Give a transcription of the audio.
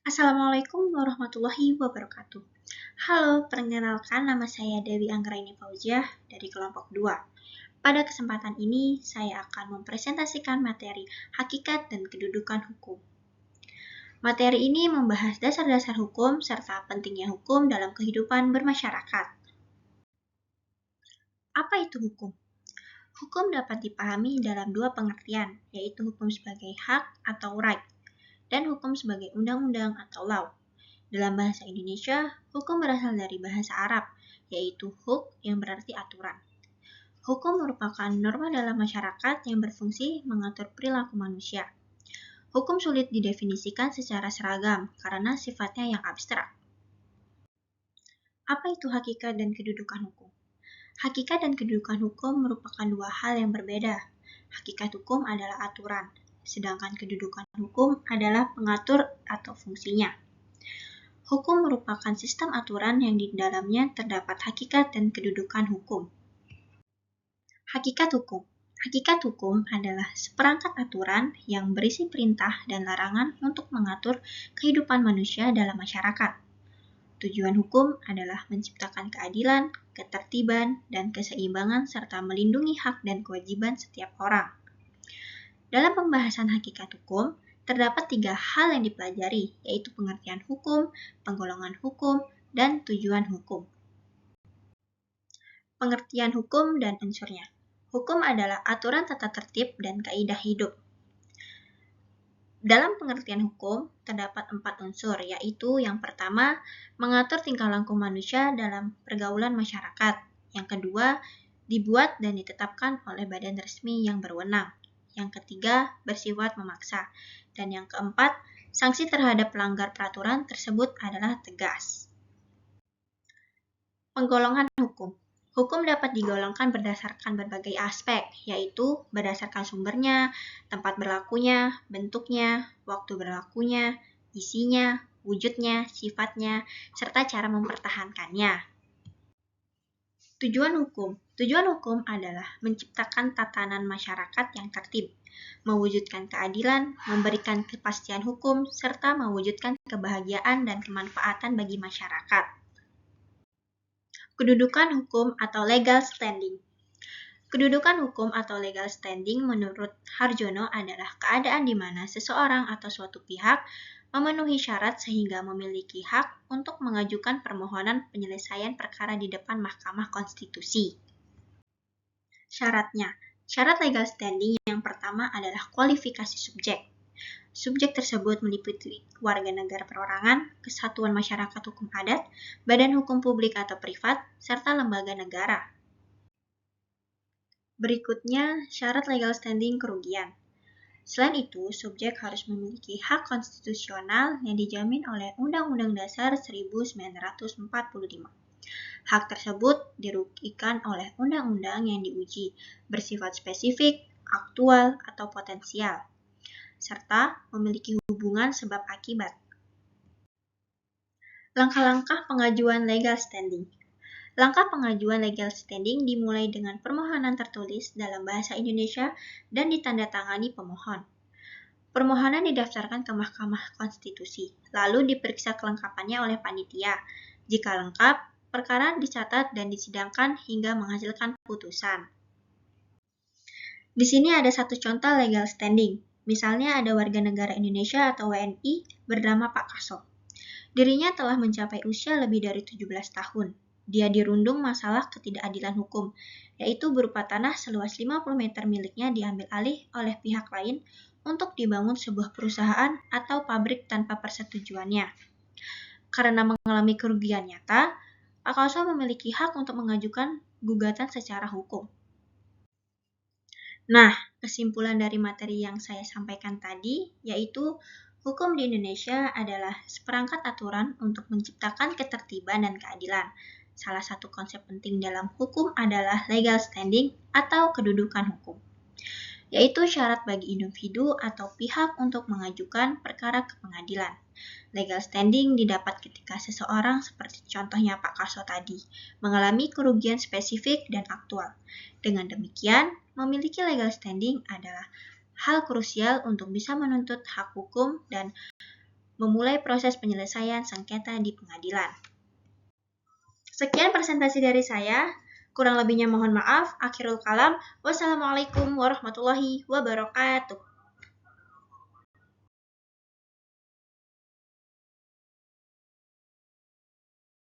Assalamualaikum warahmatullahi wabarakatuh. Halo, perkenalkan nama saya Dewi Anggraini Fauziah dari kelompok 2. Pada kesempatan ini, saya akan mempresentasikan materi hakikat dan kedudukan hukum. Materi ini membahas dasar-dasar hukum serta pentingnya hukum dalam kehidupan bermasyarakat. Apa itu hukum? Hukum dapat dipahami dalam dua pengertian, yaitu hukum sebagai hak atau right, dan hukum sebagai undang-undang atau law. Dalam bahasa Indonesia, hukum berasal dari bahasa Arab, yaitu huk yang berarti aturan. Hukum merupakan norma dalam masyarakat yang berfungsi mengatur perilaku manusia. Hukum sulit didefinisikan secara seragam karena sifatnya yang abstrak. Apa itu hakikat dan kedudukan hukum? Hakikat dan kedudukan hukum merupakan dua hal yang berbeda. Hakikat hukum adalah aturan, sedangkan kedudukan hukum adalah pengatur atau fungsinya. Hukum merupakan sistem aturan yang di dalamnya terdapat hakikat dan kedudukan hukum. Hakikat hukum. Hakikat hukum adalah seperangkat aturan yang berisi perintah dan larangan untuk mengatur kehidupan manusia dalam masyarakat. Tujuan hukum adalah menciptakan keadilan, ketertiban, dan keseimbangan serta melindungi hak dan kewajiban setiap orang. Dalam pembahasan hakikat hukum, terdapat 3 hal yang dipelajari, yaitu pengertian hukum, penggolongan hukum, dan tujuan hukum. Pengertian hukum dan unsurnya. Hukum adalah aturan tata tertib dan kaidah hidup. Dalam pengertian hukum, terdapat 4 unsur, yaitu yang pertama, mengatur tingkah laku manusia dalam pergaulan masyarakat. Yang kedua, dibuat dan ditetapkan oleh badan resmi yang berwenang. Yang ketiga, bersifat memaksa. Dan yang keempat, sanksi terhadap pelanggar peraturan tersebut adalah tegas. Penggolongan hukum. Hukum dapat digolongkan berdasarkan berbagai aspek, yaitu berdasarkan sumbernya, tempat berlakunya, bentuknya, waktu berlakunya, isinya, wujudnya, sifatnya, serta cara mempertahankannya. Tujuan hukum. Tujuan hukum adalah menciptakan tatanan masyarakat yang tertib, mewujudkan keadilan, memberikan kepastian hukum, serta mewujudkan kebahagiaan dan kemanfaatan bagi masyarakat. Kedudukan hukum atau legal standing. Kedudukan hukum atau legal standing menurut Harjono adalah keadaan di mana seseorang atau suatu pihak memenuhi syarat sehingga memiliki hak untuk mengajukan permohonan penyelesaian perkara di depan Mahkamah Konstitusi. Syaratnya. Syarat legal standing yang pertama adalah kualifikasi subjek. Subjek tersebut meliputi warga negara perorangan, kesatuan masyarakat hukum adat, badan hukum publik atau privat, serta lembaga negara. Berikutnya, syarat legal standing kerugian. Selain itu, subjek harus memiliki hak konstitusional yang dijamin oleh Undang-Undang Dasar 1945. Hak tersebut dirugikan oleh undang-undang yang diuji, bersifat spesifik, aktual, atau potensial, serta memiliki hubungan sebab akibat. Langkah-langkah pengajuan legal standing. Langkah pengajuan legal standing dimulai dengan permohonan tertulis dalam bahasa Indonesia dan ditandatangani pemohon. Permohonan didaftarkan ke Mahkamah Konstitusi, lalu diperiksa kelengkapannya oleh panitia. Jika lengkap, perkara dicatat dan disidangkan hingga menghasilkan putusan. Di sini ada satu contoh legal standing. Misalnya ada warga negara Indonesia atau WNI bernama Pak Kaso. Dirinya telah mencapai usia lebih dari 17 tahun. Dia dirundung masalah ketidakadilan hukum, yaitu berupa tanah seluas 50 meter miliknya diambil alih oleh pihak lain untuk dibangun sebuah perusahaan atau pabrik tanpa persetujuannya. Karena mengalami kerugian nyata, Pak Kaso memiliki hak untuk mengajukan gugatan secara hukum. Nah, kesimpulan dari materi yang saya sampaikan tadi, yaitu hukum di Indonesia adalah seperangkat aturan untuk menciptakan ketertiban dan keadilan. Salah satu konsep penting dalam hukum adalah legal standing atau kedudukan hukum, yaitu syarat bagi individu atau pihak untuk mengajukan perkara ke pengadilan. Legal standing didapat ketika seseorang, seperti contohnya Pak Kaso tadi, mengalami kerugian spesifik dan aktual. Dengan demikian, memiliki legal standing adalah hal krusial untuk bisa menuntut hak hukum dan memulai proses penyelesaian sengketa di pengadilan. Sekian presentasi dari saya. Kurang lebihnya mohon maaf. Akhirul kalam. Wassalamualaikum warahmatullahi wabarakatuh.